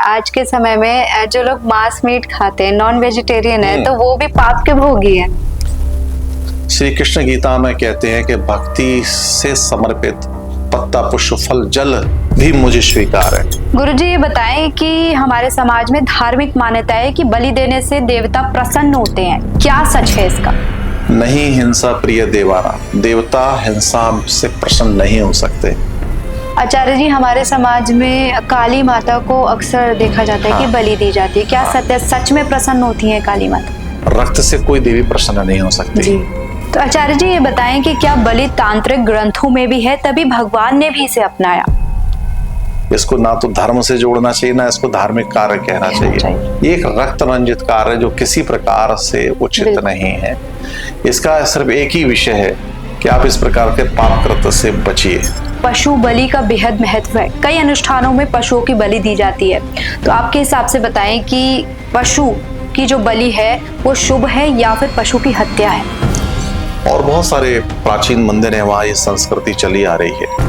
आज के समय में जो लोग मांस मीट खाते हैं, नॉन वेजिटेरियन है, तो वो भी पाप के भोगी है। श्री कृष्ण गीता में कहते हैं कि भक्ति से समर्पित पत्ता पुष्प फल जल भी मुझे स्वीकार है। गुरुजी ये बताएं कि हमारे समाज में धार्मिक मान्यता है कि बलि देने से देवता प्रसन्न होते हैं, क्या सच है इसका? नहीं हिंसा प्रिय देवारा, देवता हिंसा से प्रसन्न नहीं हो सकते। आचार्य जी, हमारे समाज में काली माता को अक्सर देखा जाता है कि बलि दी जाती है, क्या सत्य सच में प्रसन्न होती है काली माता? रक्त से कोई देवी प्रसन्न नहीं हो सकती जी। तो आचार्य जी ये बताएं कि क्या बलि तांत्रिक ग्रंथों में भी है, तभी भगवान ने भी इसे अपनाया? इसको ना तो धर्म से जोड़ना चाहिए, ना इसको धार्मिक कार्य कहना चाहिए। ये एक रक्त रंजित कार्य जो किसी प्रकार से उचित नहीं है। इसका सिर्फ एक ही विषय है कि आप इस प्रकार के पाप कृत्य से बचिए। पशु बलि का बेहद महत्व है, कई अनुष्ठानों में पशुओं की बलि दी जाती है, तो आपके हिसाब से बताएं कि पशु की जो बलि है वो शुभ है या फिर पशु की हत्या है? और बहुत सारे प्राचीन मंदिर हैं, वहां ये संस्कृति चली आ रही है।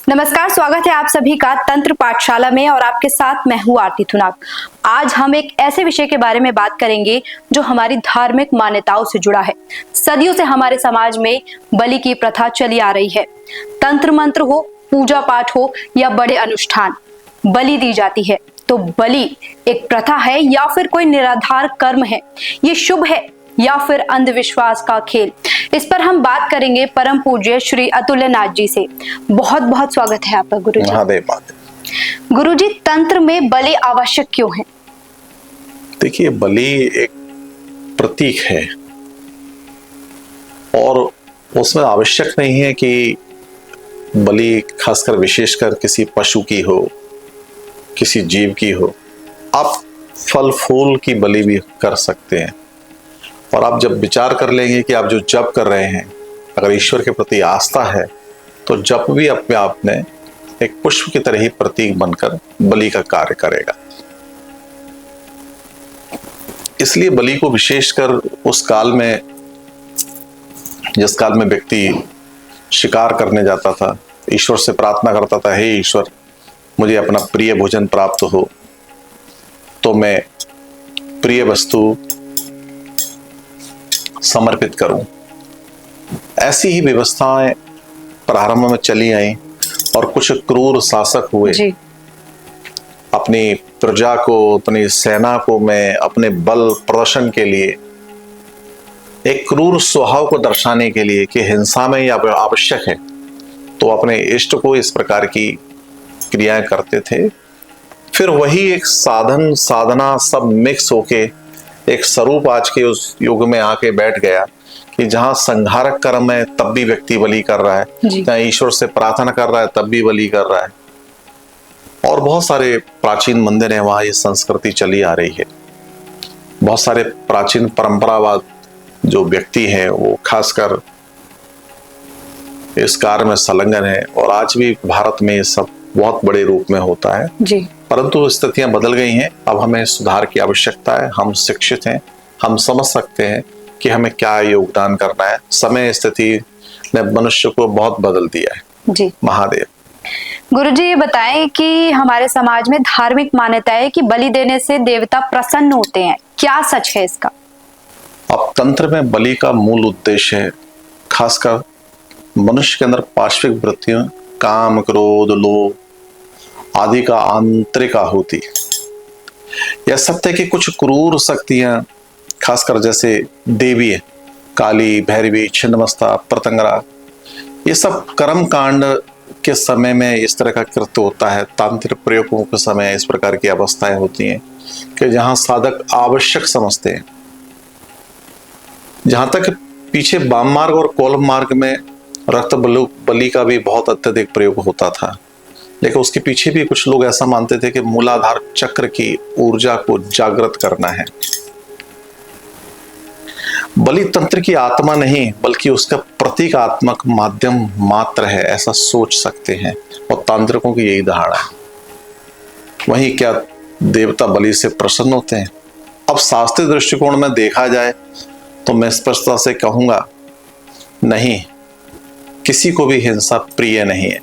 नमस्कार, स्वागत है आप सभी का तंत्र पाठशाला में और आपके साथ मैं हूँ आरती थुनाग। आज हम एक ऐसे विषय के बारे में बात करेंगे जो हमारी धार्मिक मान्यताओं से जुड़ा है। सदियों से हमारे समाज में बलि की प्रथा चली आ रही है। तंत्र मंत्र हो, पूजा पाठ हो या बड़े अनुष्ठान, बलि दी जाती है। तो बलि एक प्रथा है या फिर कोई निराधार कर्म है? ये शुभ है या फिर अंधविश्वास का खेल? इस पर हम बात करेंगे परम पूज्य श्री अतुल्यनाथ जी से। बहुत बहुत स्वागत है आपका गुरुजी। गुरुजी, तंत्र में बलि आवश्यक क्यों है? देखिए, बलि एक प्रतीक है और उसमें आवश्यक नहीं है कि बलि खासकर विशेषकर किसी पशु की हो, किसी जीव की हो। आप फल फूल की बलि भी कर सकते हैं। और आप जब विचार कर लेंगे कि आप जो जप कर रहे हैं, अगर ईश्वर के प्रति आस्था है, तो जप भी अपने आप में एक पुष्प की तरह ही प्रतीक बनकर बलि का कार्य करेगा। इसलिए बलि को विशेषकर उस काल में, जिस काल में व्यक्ति शिकार करने जाता था, ईश्वर से प्रार्थना करता था, हे ईश्वर मुझे अपना प्रिय भोजन प्राप्त हो तो मैं प्रिय वस्तु समर्पित करूं। ऐसी ही व्यवस्थाएं प्रारंभ में चली आई और कुछ क्रूर शासक हुए जी। अपनी प्रजा को, अपनी सेना को मैं अपने बल प्रदर्शन के लिए, एक क्रूर स्वभाव को दर्शाने के लिए कि हिंसा में यह आवश्यक है, तो अपने इष्ट को इस प्रकार की क्रियाएं करते थे। फिर वही एक साधन साधना सब मिक्स होके एक स्वरूप आज के उस युग में आके बैठ गया कि जहां संहारक कर्म है तब भी व्यक्ति बलि कर रहा है, जहां ईश्वर से प्रार्थना कर रहा है तब भी बलि कर रहा है। और बहुत सारे प्राचीन मंदिर हैं, वहां ये संस्कृति चली आ रही है। बहुत सारे प्राचीन परंपरावाद जो व्यक्ति हैं वो खासकर इस कार्य में संलग्न है और आज भी भारत में ये सब बहुत बड़े रूप में होता है जी। परंतु स्थितियां बदल गई हैं। अब हमें सुधार की आवश्यकता है। हम शिक्षित हैं, हम समझ सकते हैं कि हमें क्या योगदान करना है। समय स्थिति ने मनुष्य को बहुत बदल दिया है जी। महादेव। गुरुजी ये बताएं कि हमारे समाज में धार्मिक मान्यता है कि बलि देने से देवता प्रसन्न होते हैं, क्या सच है इसका? अब तंत्र में बलि का मूल उद्देश्य है खासकर मनुष्य के अंदर पाश्विक वृत्तियों, काम, क्रोध, लोभ आदि का आंतरिक आहुति। यह सत्य कि कुछ क्रूर शक्तियां, खासकर जैसे देवी, काली, भैरवी, छिन्नमस्ता, प्रतंगरा, ये सब कर्म कांड के समय में इस तरह का कृत्य होता है। तांत्रिक प्रयोगों के समय इस प्रकार की अवस्थाएं होती हैं कि जहां साधक आवश्यक समझते हैं। जहां तक पीछे वाम मार्ग और कौल्भ मार्ग में रक्त बलि का भी बहुत अत्यधिक प्रयोग होता था, लेकिन उसके पीछे भी कुछ लोग ऐसा मानते थे कि मूलाधार चक्र की ऊर्जा को जागृत करना है। बलि तंत्र की आत्मा नहीं बल्कि उसका प्रतीकात्मक माध्यम मात्र है, ऐसा सोच सकते हैं और तांत्रिकों की यही धारणा है। वहीं क्या देवता बलि से प्रसन्न होते हैं? अब शास्त्रीय दृष्टिकोण में देखा जाए तो मैं स्पष्टता से कहूंगा, नहीं, किसी को भी हिंसा प्रिय नहीं है।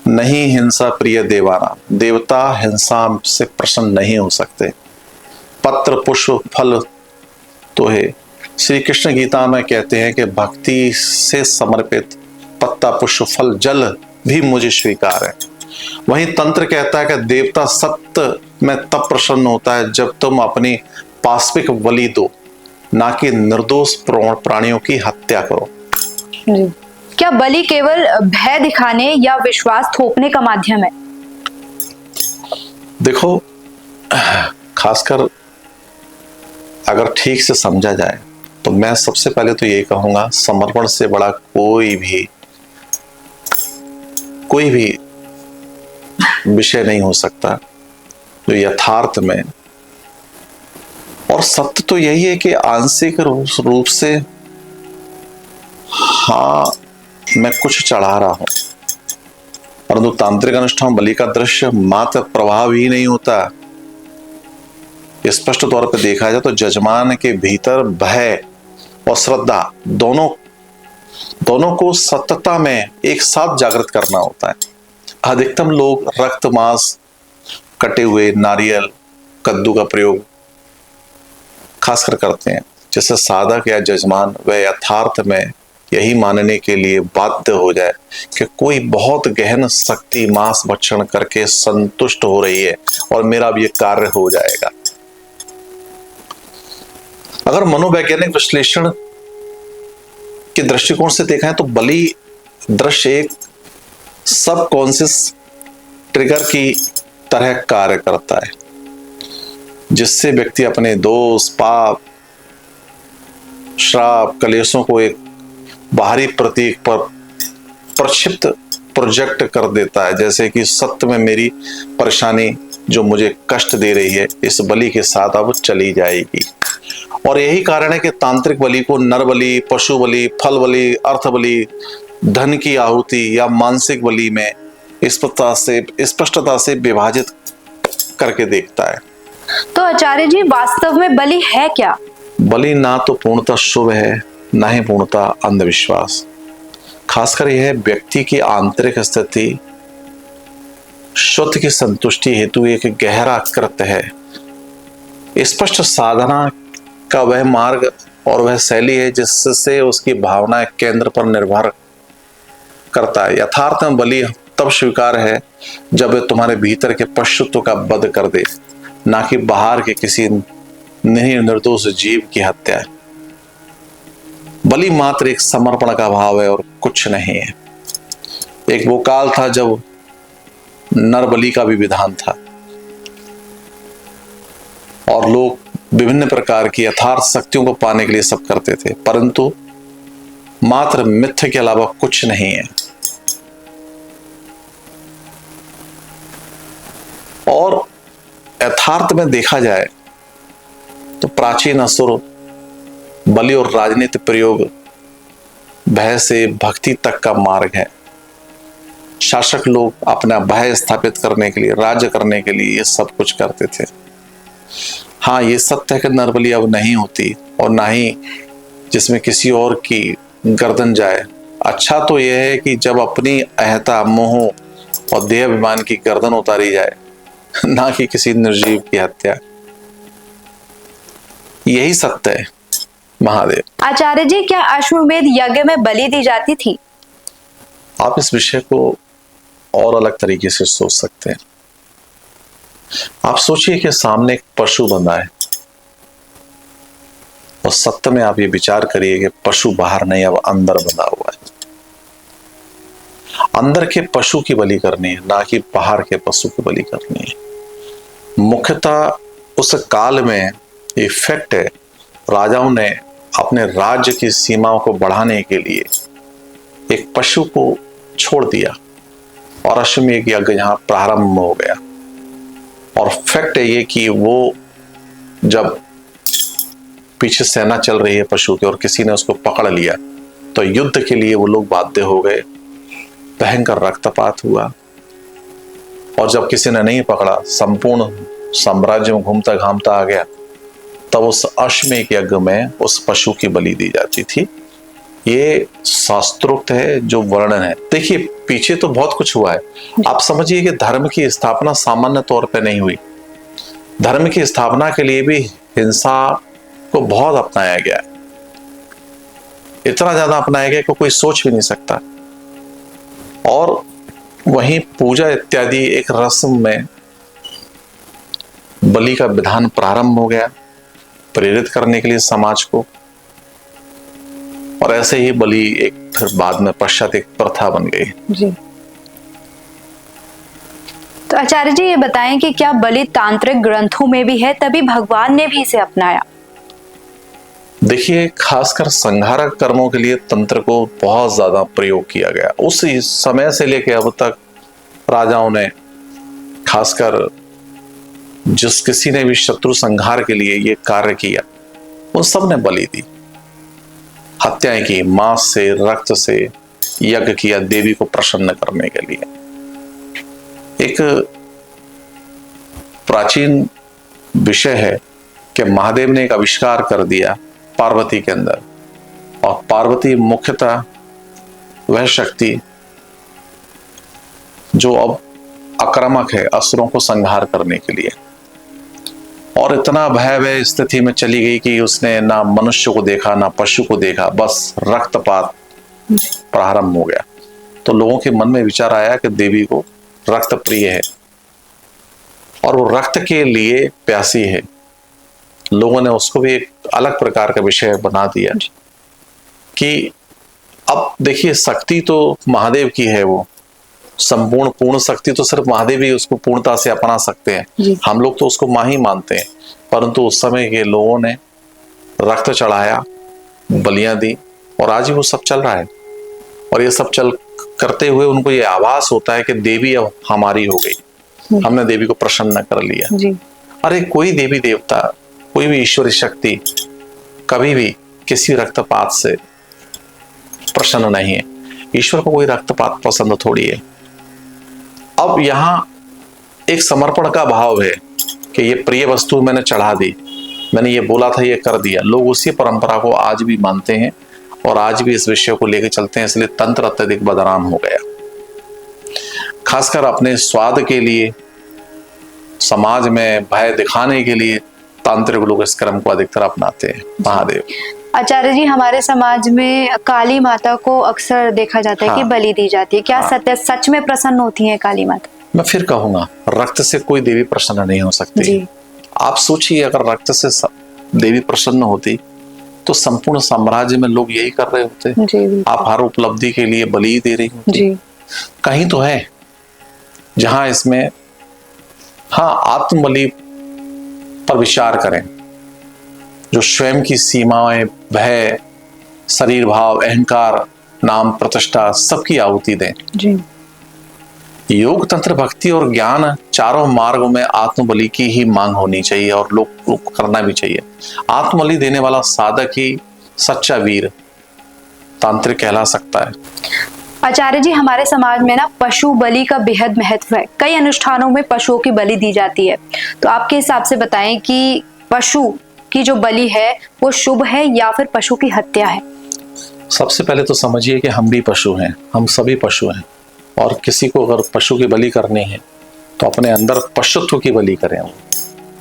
नहीं हिंसा प्रिय देवाना, देवता हिंसा से प्रसन्न नहीं हो सकते। पत्र पुष्प फल तो है, श्री कृष्ण गीता में कहते हैं कि भक्ति से समर्पित पत्ता पुष्प फल जल भी मुझे स्वीकार है। वहीं तंत्र कहता है कि देवता सत्य में तब प्रसन्न होता है जब तुम अपनी पाशविक बलि दो, ना कि निर्दोष प्राणियों की हत्या करो। जी। क्या बलि केवल भय दिखाने या विश्वास थोपने का माध्यम है? देखो, खासकर अगर ठीक से समझा जाए तो मैं सबसे पहले तो यही कहूंगा, समर्पण से बड़ा कोई भी विषय नहीं हो सकता जो यथार्थ में, और सत्य तो यही है कि आंशिक रूप से हाँ मैं कुछ चढ़ा रहा हूं, परंतु तांत्रिक अनुष्ठान बलि का दृश्य मात्र प्रभाव ही नहीं होता। स्पष्ट तौर पर देखा जाए तो जजमान के भीतर भय और श्रद्धा दोनों को सत्यता में एक साथ जागृत करना होता है। अधिकतम लोग रक्त मांस कटे हुए नारियल कद्दू का प्रयोग खासकर करते हैं, जिससे साधक या जजमान वह यथार्थ में यही मानने के लिए बाध्य हो जाए कि कोई बहुत गहन शक्ति मांस भक्षण करके संतुष्ट हो रही है और मेरा अब ये कार्य हो जाएगा। अगर मनोवैज्ञानिक विश्लेषण के दृष्टिकोण से देखा है तो बलि दृश्य एक सबकॉन्शियस ट्रिगर की तरह कार्य करता है, जिससे व्यक्ति अपने दोष पाप श्राप कलेशों को एक बाहरी प्रतीक पर प्रक्षिप्त प्रोजेक्ट कर देता है। जैसे कि सत्य में मेरी परेशानी जो मुझे कष्ट दे रही है इस बलि के साथ अब चली जाएगी। और यही कारण है कि तांत्रिक बलि को नर बलि, पशु बलि, फल बलि, अर्थ बलि, धन की आहुति या मानसिक बलि में स्पष्टता से विभाजित करके देखता है। तो आचार्य जी, वास्तव में बलि है क्या? बलि ना तो पूर्णतः शुभ है, ना ही पूर्णतः अंधविश्वास। खासकर यह व्यक्ति की आंतरिक स्थिति शुद्ध की संतुष्टि हेतु एक गहरा कृत्य है। स्पष्ट साधना का वह मार्ग और वह शैली है जिससे उसकी भावना केंद्र पर निर्भर करता है। यथार्थ में बलि तब स्वीकार है जब वह तुम्हारे भीतर के पशुत्व का वध कर दे, ना कि बाहर के किसी निर्दोष जीव की हत्या। बलि मात्र एक समर्पण का भाव है और कुछ नहीं है। एक वो काल था जब नर बलि का भी विधान था और लोग विभिन्न प्रकार की यथार्थ शक्तियों को पाने के लिए सब करते थे, परंतु मात्र मिथ्य के अलावा कुछ नहीं है। और यथार्थ में देखा जाए तो प्राचीन असुर बलि और राजनीति प्रयोग भय से भक्ति तक का मार्ग है। शासक लोग अपना भय स्थापित करने के लिए, राज्य करने के लिए ये सब कुछ करते थे। हाँ, ये सत्य है कि नरबलि अब नहीं होती और ना ही जिसमें किसी और की गर्दन जाए। अच्छा तो यह है कि जब अपनी अहता मोह और देह अभिमान की गर्दन उतारी जाए, ना कि किसी निर्जीव की हत्या। यही सत्य है महादेव। आचार्य जी, क्या अश्वमेध यज्ञ में बलि दी जाती थी? आप इस विषय को और अलग तरीके से सोच सकते हैं। आप सोचिए कि सामने एक पशु बंधा है और सत्य में आप ये विचार करिए कि पशु बाहर नहीं, अब अंदर बंधा हुआ है। अंदर के पशु की बलि करनी है, ना कि बाहर के पशु की बलि करनी है। मुख्यतः उस काल में ये फैक्ट है, राजाओं ने अपने राज्य की सीमाओं को बढ़ाने के लिए एक पशु को छोड़ दिया और अश्वमेध यज्ञ यहां प्रारंभ हो गया। और फैक्ट है ये कि वो जब पीछे सेना चल रही है पशु की और किसी ने उसको पकड़ लिया तो युद्ध के लिए वो लोग बाध्य हो गए। भयंकर रक्तपात हुआ और जब किसी ने नहीं पकड़ा, संपूर्ण साम्राज्य में घूमता घामता आ गया, तब उस अश्वमेध यज्ञ में उस पशु की बलि दी जाती थी। ये शास्त्रोक्त है जो वर्णन है। देखिए पीछे तो बहुत कुछ हुआ है। आप समझिए कि धर्म की स्थापना सामान्य तौर पे नहीं हुई। धर्म की स्थापना के लिए भी हिंसा को बहुत अपनाया गया, इतना ज्यादा अपनाया गया कि कोई सोच भी नहीं सकता। और वहीं पूजा इत्यादि एक रस्म में बलि का विधान प्रारंभ हो गया, प्रेरित करने के लिए समाज को। और ऐसे ही बलि एक फिर बाद में पश्चात एक प्रथा बन गई जी। तो आचार्य जी ये बताएं कि क्या बलि तांत्रिक ग्रंथों में भी है, तभी भगवान ने भी इसे अपनाया? देखिए खासकर संहारक कर्मों के लिए तंत्र को बहुत ज्यादा प्रयोग किया गया। उस समय से लेकर अब तक राजाओं ने, खासकर जिस किसी ने भी शत्रु संहार के लिए ये कार्य किया, उन सब ने बलि दी, हत्याएं की, मांस से, रक्त से यज्ञ किया देवी को प्रसन्न करने के लिए। एक प्राचीन विषय है कि महादेव ने एक आविष्कार कर दिया पार्वती के अंदर, और पार्वती मुख्यतः वह शक्ति जो अब आक्रामक है असुरों को संहार करने के लिए। और इतना भयावह स्थिति में चली गई कि उसने ना मनुष्य को देखा ना पशु को देखा, बस रक्तपात प्रारंभ हो गया। तो लोगों के मन में विचार आया कि देवी को रक्त प्रिय है और वो रक्त के लिए प्यासी है। लोगों ने उसको भी एक अलग प्रकार का विषय बना दिया कि अब देखिए शक्ति तो महादेव की है, वो संपूर्ण पूर्ण शक्ति तो सिर्फ महादेव ही उसको पूर्णता से अपना सकते हैं। हम लोग तो उसको मां ही मानते हैं, परंतु उस समय के लोगों ने रक्त चढ़ाया, बलियां दी, और आज भी वो सब चल रहा है। और ये सब चल करते हुए उनको ये आभास होता है कि देवी अब हमारी हो गई, हमने देवी को प्रसन्न कर लिया जी। अरे कोई देवी देवता, कोई भी ईश्वरी शक्ति कभी भी किसी रक्तपात से प्रसन्न नहीं है। ईश्वर को कोई रक्तपात पसंद थोड़ी है। अब यहां एक समर्पण का भाव है कि ये प्रिय वस्तु मैंने चढ़ा दी, मैंने ये बोला था ये कर दिया। लोग उसी परंपरा को आज भी मानते हैं और आज भी इस विषय को लेकर चलते हैं, इसलिए तंत्र अत्यधिक बदनाम हो गया। खासकर अपने स्वाद के लिए, समाज में भय दिखाने के लिए तांत्रिक लोग इस क्रम को अधिकतर अपनाते हैं। महादेव आचार्य जी, हमारे समाज में काली माता को अक्सर देखा जाता है कि बलि दी जाती है, क्या सत्य सच में प्रसन्न होती है काली माता? मैं फिर कहूंगा, रक्त से कोई देवी प्रसन्न नहीं हो सकती जी। आप सोचिए अगर रक्त से देवी प्रसन्न होती तो संपूर्ण साम्राज्य में लोग यही कर रहे होते जी। आप हर उपलब्धि के लिए बलि दे रही होती जी। कहीं तो है जहां इसमें आत्म बलि पर विचार करें, जो स्वयं की सीमाएं, भय, शरीर भाव, अहंकार, नाम, प्रतिष्ठा सबकी आहुति दें जी। योग, तंत्र, भक्ति और ज्ञान चारों मार्गों में आत्मबलि की ही मांग होनी चाहिए और लोग करना भी चाहिए। आत्मबलि देने वाला साधक ही सच्चा वीर तांत्रिक कहला सकता है। आचार्य जी, हमारे समाज में ना पशु बलि का बेहद महत्व है। कई अनुष्ठानों में पशुओं की बलि दी जाती है, तो आपके हिसाब से बताएं कि पशु की जो बलि है वो शुभ है या फिर पशु की हत्या है? सबसे पहले तो समझिए कि हम भी पशु हैं, हम सभी पशु हैं, और किसी को अगर पशु की बलि करनी है तो अपने अंदर पशुत्व की बलि करें।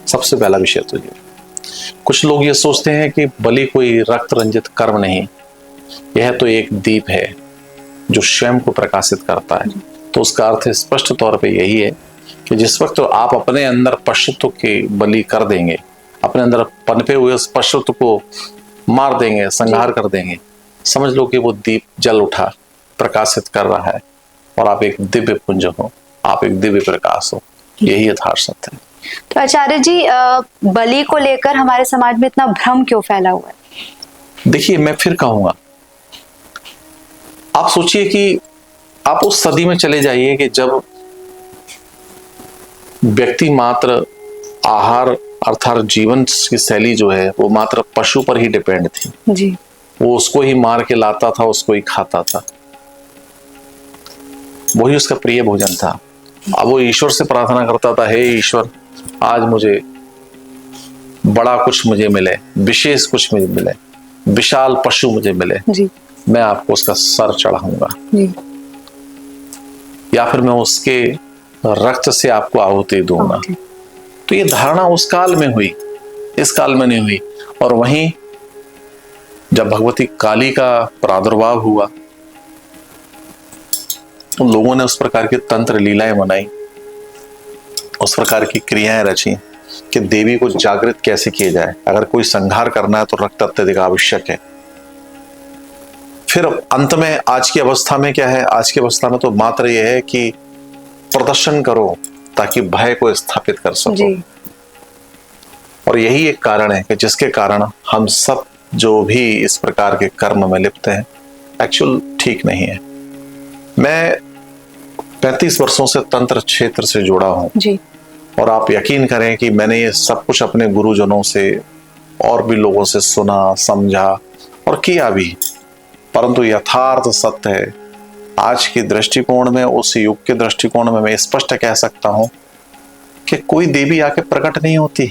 सबसे पहला विषय तो ये। कुछ लोग ये सोचते हैं कि बलि कोई रक्त रंजित कर्म नहीं, यह तो एक दीप है जो स्वयं को प्रकाशित करता है। तो उसका अर्थ स्पष्ट तौर पे यही है कि जिस वक्त तो आप अपने अंदर पशुत्व की बलि कर देंगे, अपने अंदर पनपे हुए उस पशुत्व को मार देंगे, संहार कर देंगे, समझ लो कि वो दीप जल उठा, प्रकाशित कर रहा है, और आप एक दिव्य पुंज हो, आप एक दिव्य प्रकाश हो। यही यथार्थ सत्य है। तो आचार्य जी, बलि को लेकर हमारे समाज में इतना भ्रम क्यों फैला हुआ है? देखिए मैं फिर कहूंगा, आप सोचिए कि आप उस सदी में चले जाइए कि जब व्यक्ति मात्र आहार अर्थात जीवन की शैली जो है वो मात्र पशु पर ही डिपेंड थी जी। वो उसको ही मार के लाता था, उसको ही खाता था, वही उसका प्रिय भोजन था। अब वो ईश्वर से प्रार्थना करता था, हे ईश्वर आज मुझे बड़ा कुछ मुझे मिले, विशेष कुछ मुझे मिले, विशाल पशु मुझे मिले जी मैं आपको उसका सर चढ़ाऊंगा, जी या फिर मैं उसके रक्त से आपको आहुति दूंगा। ओके, तो ये धारणा उस काल में हुई, इस काल में नहीं हुई। और वहीं जब भगवती काली का प्रादुर्भाव हुआ तो लोगों ने उस प्रकार की तंत्र लीलाएं बनाई, उस प्रकार की क्रियाएं रची कि देवी को जागृत कैसे किया जाए। अगर कोई संहार करना है तो रक्त अत्यधिक आवश्यक है। फिर अंत में आज की अवस्था में क्या है? आज की अवस्था में तो मात्र यह है कि प्रदर्शन करो ताकि भय को स्थापित कर सको। जी और यही एक कारण है कि जिसके कारण हम सब जो भी इस प्रकार के कर्म में लिप्त हैं एक्चुअल ठीक नहीं है। मैं 35 वर्षों से तंत्र क्षेत्र से जुड़ा हूं जी और आप यकीन करें कि मैंने ये सब कुछ अपने गुरुजनों से और भी लोगों से सुना, समझा और किया भी, परंतु यथार्थ सत्य है आज के दृष्टिकोण में, उस युग के दृष्टिकोण में मैं स्पष्ट कह सकता हूं कि कोई देवी आके प्रकट नहीं होती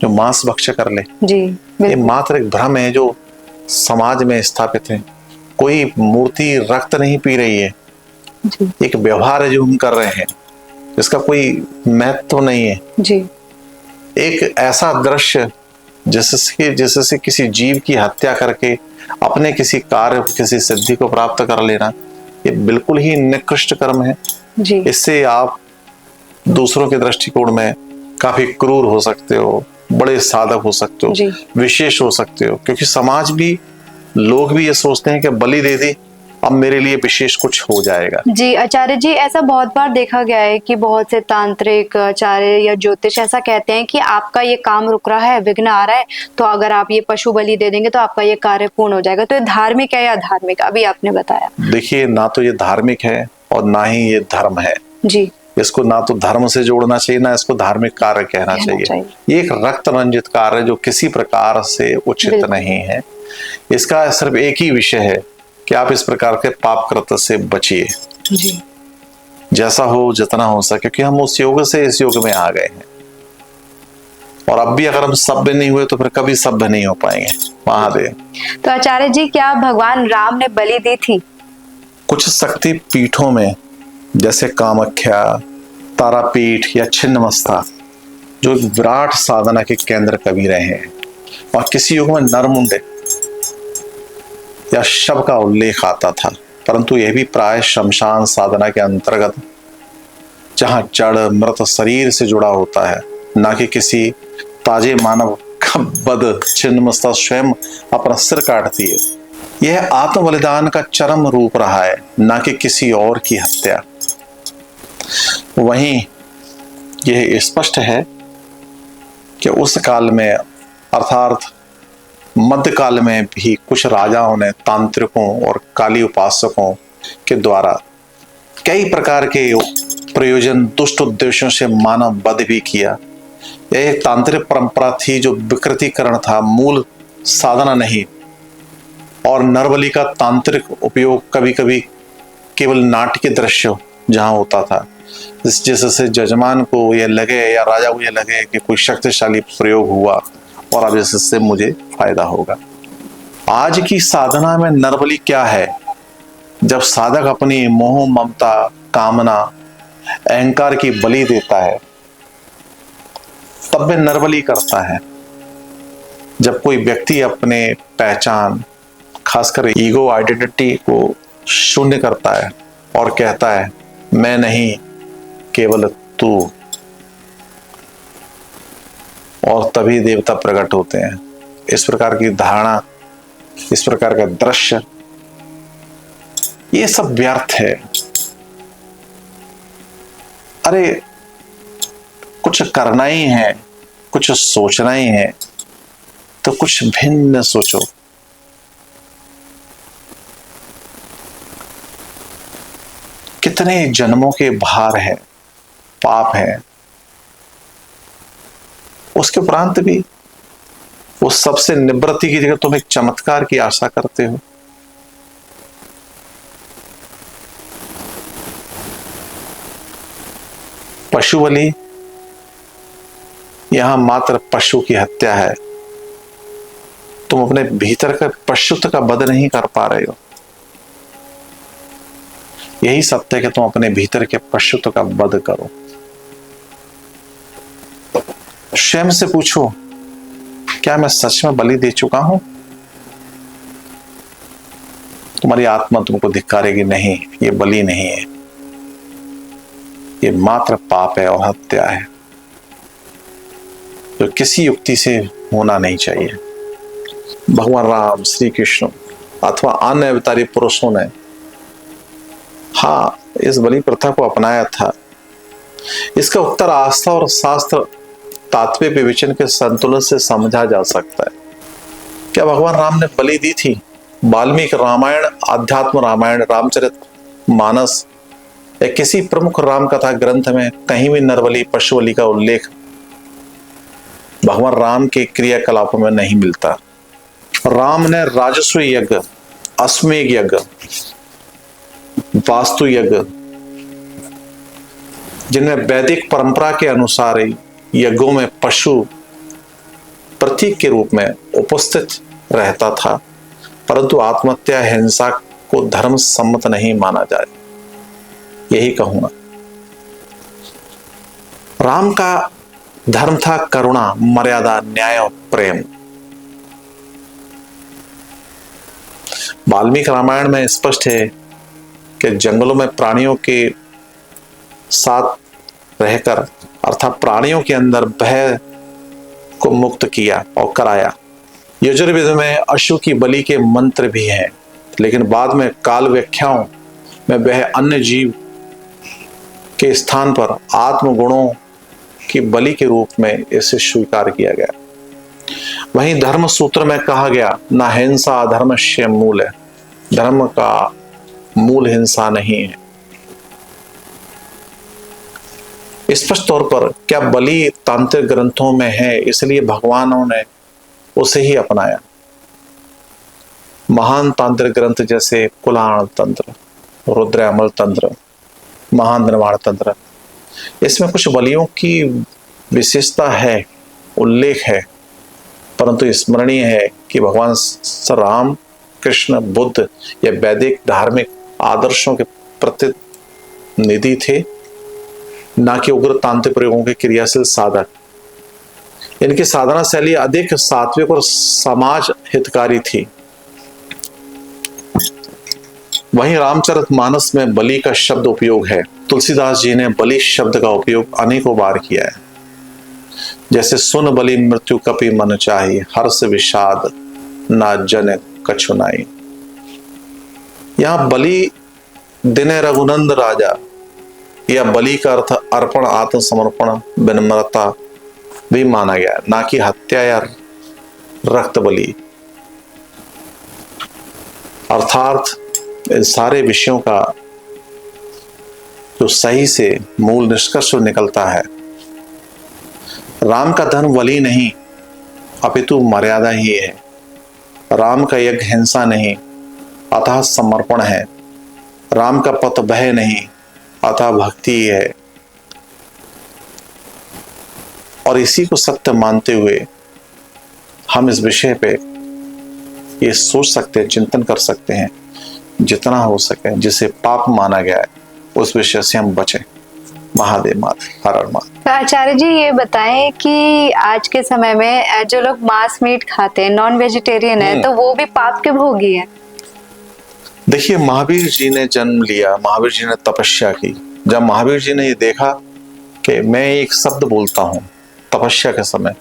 जो मांस भक्ष्य कर ले। जी ये मात्र एक भ्रम है जो समाज में स्थापित है। कोई मूर्ति रक्त नहीं पी रही है, जी एक व्यवहार है जो हम कर रहे हैं, इसका कोई महत्व नहीं है। जी एक ऐसा दृश्य जिससे किसी जीव की हत्या करके अपने किसी कार्य, किसी सिद्धि को प्राप्त कर लेना, ये बिल्कुल ही निकृष्ट कर्म है। जी इससे आप दूसरों के दृष्टिकोण में काफी क्रूर हो सकते हो, बड़े साधक हो सकते हो, विशेष हो सकते हो, क्योंकि समाज भी, लोग भी ये सोचते हैं कि बलि दे दी अब मेरे लिए विशेष कुछ हो जाएगा। जी आचार्य जी, ऐसा बहुत बार देखा गया है कि बहुत से तांत्रिक आचार्य या ज्योतिष ऐसा कहते हैं कि आपका ये काम रुक रहा है, विघ्न आ रहा है, तो अगर आप ये पशु बलि दे देंगे तो आपका ये कार्य पूर्ण हो जाएगा। तो ये धार्मिक है या अधार्मिक? अभी आपने बताया। देखिए, ना तो ये धार्मिक है और ना ही ये धर्म है। जी इसको ना तो धर्म से जोड़ना चाहिए, ना इसको धार्मिक कार्य कहना चाहिए। ये एक रक्त रंजित कार्य जो किसी प्रकार से उचित नहीं है। इसका सिर्फ एक ही विषय है कि आप इस प्रकार के पाप कृत्य से बचिए, जैसा हो जितना हो सके, क्योंकि हम उस योग से इस योग में आ गए हैं। और अब भी अगर हम सभ्य नहीं हुए तो फिर कभी सभ्य नहीं हो पाएंगे। महादेव। तो आचार्य जी, क्या भगवान राम ने बलि दी थी? कुछ शक्ति पीठों में जैसे कामाख्या, तारापीठ या छिन्नमस्ता, जो एक विराट साधना के केंद्र कभी रहे हैं, और किसी युग में नरमुंडे या शव का उल्लेख आता था, परंतु यह भी प्राय शमशान साधना के अंतर्गत, जहां जड़ मृत शरीर से जुड़ा होता है, ना कि किसी ताजे मानव का बद छिन्नमस्ता स्वयं अपना सिर काटती है। यह आत्म बलिदान का चरम रूप रहा है, ना कि किसी और की हत्या। वहीं यह स्पष्ट है कि उस काल में, अर्थात मध्यकाल में भी, कुछ राजाओं ने तांत्रिकों और काली उपासकों के द्वारा कई प्रकार के प्रयोजन, दुष्ट उद्देश्यों से मानव वध भी किया। यह एक तांत्रिक परंपरा थी जो विकृतीकरण था, मूल साधना नहीं। और नरबलि का तांत्रिक उपयोग कभी कभी केवल नाट्य दृश्य जहां होता था, जिससे जजमान को यह लगे या राजा को यह लगे कि कोई शक्तिशाली प्रयोग हुआ और अब इससे मुझे फायदा होगा। आज की साधना में नरबलि क्या है? जब साधक अपनी मोह, ममता, कामना, अहंकार की बलि देता है तब वह नरबलि करता है। जब कोई व्यक्ति अपने पहचान, खासकर ईगो, आइडेंटिटी को शून्य करता है और कहता है मैं नहीं, केवल तू, और तभी देवता प्रकट होते हैं। इस प्रकार की धारणा, इस प्रकार का दृश्य, ये सब व्यर्थ है। अरे कुछ करना ही है, कुछ सोचना ही है, तो कुछ भिन्न सोचो। कितने जन्मों के भार है, पाप है, उसके उपरांत भी उस सबसे निवृत्ति की जगह तुम एक चमत्कार की आशा करते हो। पशु बलि यहां मात्र पशु की हत्या है। तुम अपने भीतर का पशुत्व का वध नहीं कर पा रहे हो। यही सत्य है कि तुम अपने भीतर के पशुत्व का वध करो। स्वयं से पूछो, क्या मैं सच में बलि दे चुका हूं? तुम्हारी आत्मा तुमको धिक्कारेगी, नहीं, ये बलि नहीं है, ये मात्र पाप है और हत्या है, जो किसी युक्ति से होना नहीं चाहिए। भगवान राम, श्री कृष्ण अथवा अन्य अवतारी पुरुषों ने हाँ इस बलि प्रथा को अपनाया था। इसका उत्तर आस्था और शास्त्र तात्विक विवेचन के संतुलन से समझा जा सकता है। क्या भगवान राम ने बलि दी थी? वाल्मीकि रामायण, अध्यात्म रामायण, रामचरित मानस या किसी प्रमुख राम कथा ग्रंथ में कहीं भी नरबलि, पशु बलि का उल्लेख भगवान राम के क्रियाकलापों में नहीं मिलता। राम ने राजस्व यज्ञ, अश्वमेध यज्ञ, वास्तु यज्ञ, जिनमें वैदिक परंपरा के अनुसार यज्ञों में पशु प्रतीक के रूप में उपस्थित रहता था, परंतु आत्महत्या, हिंसा को धर्म सम्मत नहीं माना जाए, यही कहूंगा। राम का धर्म था करुणा, मर्यादा, न्याय और प्रेम। वाल्मीकि रामायण में स्पष्ट है कि जंगलों में प्राणियों के साथ रहकर अर्थात प्राणियों के अंदर भय को मुक्त किया और कराया। यजुर्वेद में अश्व की बलि के मंत्र भी हैं, लेकिन बाद में काल व्याख्याओं में वह अन्य जीव के स्थान पर आत्मगुणों की बलि के रूप में इसे स्वीकार किया गया। वहीं धर्म सूत्र में कहा गया, ना हिंसा धर्मस्य मूल है, धर्म का मूल हिंसा नहीं है। स्पष्ट तौर पर क्या बलि तांत्रिक ग्रंथों में है, इसलिए भगवानों ने उसे ही अपनाया। महान तांत्रिक ग्रंथ जैसे कुलाण तंत्र, रुद्रयामल तंत्र, महान निर्वाण तंत्र, इसमें कुछ बलियों की विशेषता है, उल्लेख है, परंतु स्मरणीय है कि भगवान राम, कृष्ण, बुद्ध या वैदिक धार्मिक आदर्शों के प्रतिनिधि थे, ना कि उग्र तांत्रिक प्रयोगों के क्रियाशील साधक। इनकी साधना शैली अधिक सात्विक और समाज हितकारी थी। वहीं रामचरितमानस में बलि का शब्द उपयोग है। तुलसीदास जी ने बलि शब्द का उपयोग अनेकों बार किया है, जैसे सुन बलि मृत्यु कपि मन चाही, हर्ष विषाद ना जन कछु नाई। यहां बलि दिने रघुनंद राजा या बलि का अर्थ अर्पण, आत्मसमर्पण, विनम्रता भी माना गया, ना कि हत्या या रक्त बलि। अर्थात इन सारे विषयों का जो सही से मूल निष्कर्ष निकलता है, राम का धर्म बलि नहीं अपितु मर्यादा ही है। राम का यज्ञ हिंसा नहीं अतः समर्पण है। राम का पथ भय नहीं अतः भक्ति ही है। और इसी को सत्य मानते हुए हम इस विषय पे ये सोच सकते हैं, चिंतन कर सकते हैं, जितना हो सके जिसे पाप माना गया है उस विषय से हम बचें। महादेव मात, हर हर महादेव। तो आचार्य जी ये बताएं कि आज के समय में जो लोग मांस मीट खाते हैं, नॉन वेजिटेरियन है, तो वो भी पाप के भोगी है? देखिए, महावीर जी ने जन्म लिया, महावीर जी ने तपस्या की। जब महावीर जी ने ये देखा कि मैं एक शब्द बोलता हूं तपस्या के समय,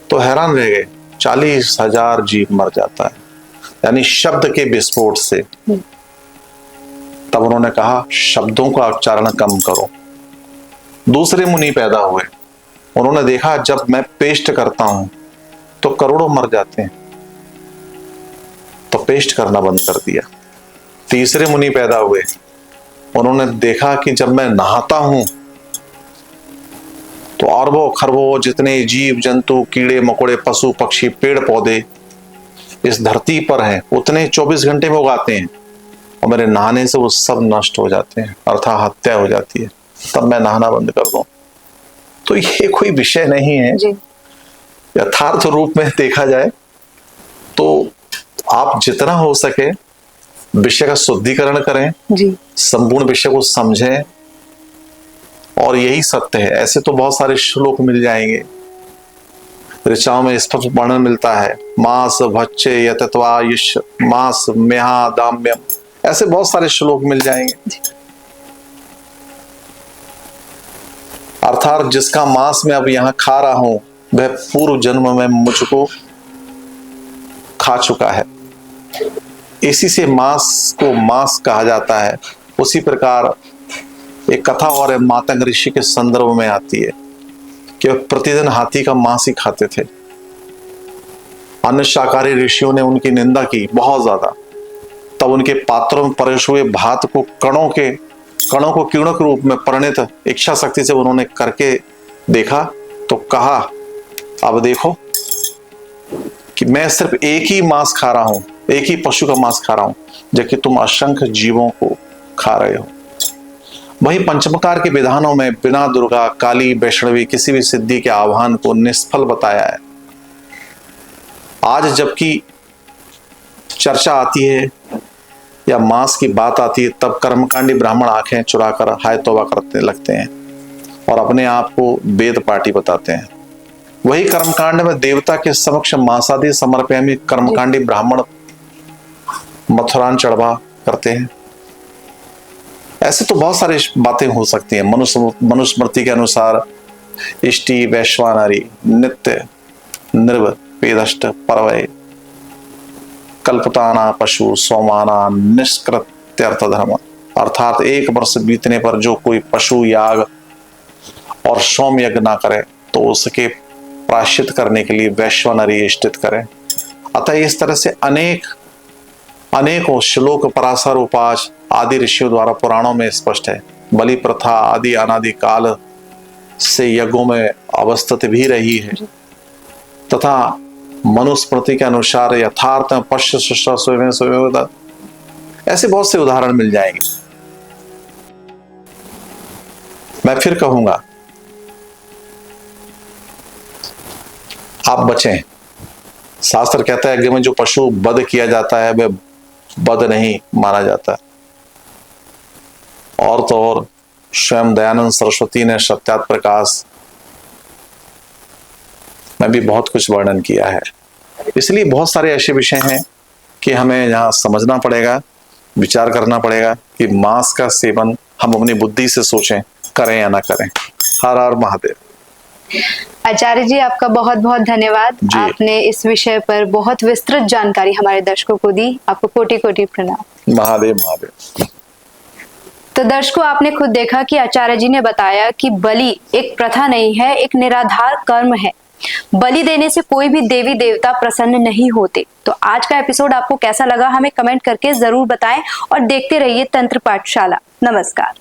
तो हैरान रह गए। 40,000 जीव मर जाता है, यानी शब्द के विस्फोट से। तब उन्होंने कहा शब्दों का उच्चारण कम करो। दूसरे मुनि पैदा हुए, उन्होंने देखा जब मैं पेस्ट करता हूं तो करोड़ों मर जाते हैं, तो पेस्ट करना बंद कर दिया। तीसरे मुनि पैदा हुए, उन्होंने देखा कि जब मैं नहाता हूं तो अरबों खरबों जितने जीव जंतु, कीड़े मकोड़े, पशु पक्षी, पेड़ पौधे इस धरती पर हैं, उतने 24 घंटे में उगाते हैं, और मेरे नहाने से वो सब नष्ट हो जाते हैं, अर्थात हत्या हो जाती है। तब मैं नहाना बंद कर दूं। तो ये कोई विषय नहीं है। जी यथार्थ रूप में देखा जाए तो आप जितना हो सके विषय का शुद्धिकरण करें, जी संपूर्ण विषय को समझें, और यही सत्य है। ऐसे तो बहुत सारे श्लोक मिल जाएंगे, ऋचाओं में स्पष्ट वर्णन मिलता है, मास भच्चे यतत्वा युष्य मास मेहा दाम्यम, ऐसे बहुत सारे श्लोक मिल जाएंगे। अर्थात जिसका मांस मैं अब यहां खा रहा हूं वह पूर्व जन्म में मुझको खा चुका है, इसी से मांस को मांस कहा जाता है। उसी प्रकार एक कथा और मातंग ऋषि के संदर्भ में आती है कि वह प्रतिदिन हाथी का मांस ही खाते थे। अन्य शाकाहारी ऋषियों ने उनकी निंदा की बहुत ज्यादा, तब उनके पात्रों में परोसे हुए भात को कणों को कीड़ों के रूप में परिणित इच्छा शक्ति से उन्होंने करके देखा तो कहा, अब देखो कि मैं सिर्फ एक ही मांस खा रहा हूं, एक ही पशु का मांस खा रहा हूं, जबकि तुम असंख्य जीवों को खा रहे हो। वही पंचमकार के विधानों में बिना दुर्गा, काली, वैष्णवी किसी भी सिद्धि के आह्वान को निष्फल बताया है। आज जबकि चर्चा आती है या मांस की बात आती है, तब कर्मकांडी ब्राह्मण आंखें चुराकर हाय तौबा करते लगते हैं और अपने आप को वेद पाठी बताते हैं। वही कर्मकांड में देवता के समक्ष मांसादि समर्पयामि कर्मकांडी ब्राह्मण मथुरान चढ़वा करते हैं। ऐसे तो बहुत सारी बातें हो सकती हैं। मनुस्मृति के अनुसार इष्टि वैश्वानरी नित्य निर्व वेदष्ट परवय कल्पताना पशु सोमाना निष्कृत्यर्थ धर्म, अर्थात 1 वर्ष बीतने पर जो कोई पशु याग और सोम यज्ञ ना करे तो उसके प्रायश्चित करने के लिए वैश्वानरी इष्टित करें। अतः इस तरह से अनेकों श्लोक पराशर उपाच आदि ऋषियों द्वारा पुराणों में स्पष्ट है। बलि प्रथा आदि अनादि काल से यज्ञों में अवस्थित भी रही है तथा मनुस्मृति के अनुसार यथार्थ में पश्य सृष्टा स्वयं ऐसे बहुत से उदाहरण मिल जाएंगे। मैं फिर कहूंगा, आप बचें। शास्त्र कहता है कि में जो पशु वध किया जाता है वह वध नहीं माना जाता। और तो और स्वयं दयानंद सरस्वती ने सत्यात प्रकाश में भी बहुत कुछ वर्णन किया है। इसलिए बहुत सारे ऐसे विषय हैं कि हमें यहाँ समझना पड़ेगा, विचार करना पड़ेगा कि मांस का सेवन हम अपनी बुद्धि से सोचें, करें या ना करें। हर हर महादेव। आचार्य जी, आपका बहुत बहुत धन्यवाद। आपने इस विषय पर बहुत विस्तृत जानकारी हमारे दर्शकों को दी। आपको कोटि कोटि प्रणाम। महादेव महादेव। तो दर्शकों, आपने खुद देखा कि आचार्य जी ने बताया कि बलि एक प्रथा नहीं है, एक निराधार कर्म है। बलि देने से कोई भी देवी देवता प्रसन्न नहीं होते। तो आज का एपिसोड आपको कैसा लगा हमें कमेंट करके जरूर बताएं और देखते रहिए तंत्र पाठशाला। नमस्कार।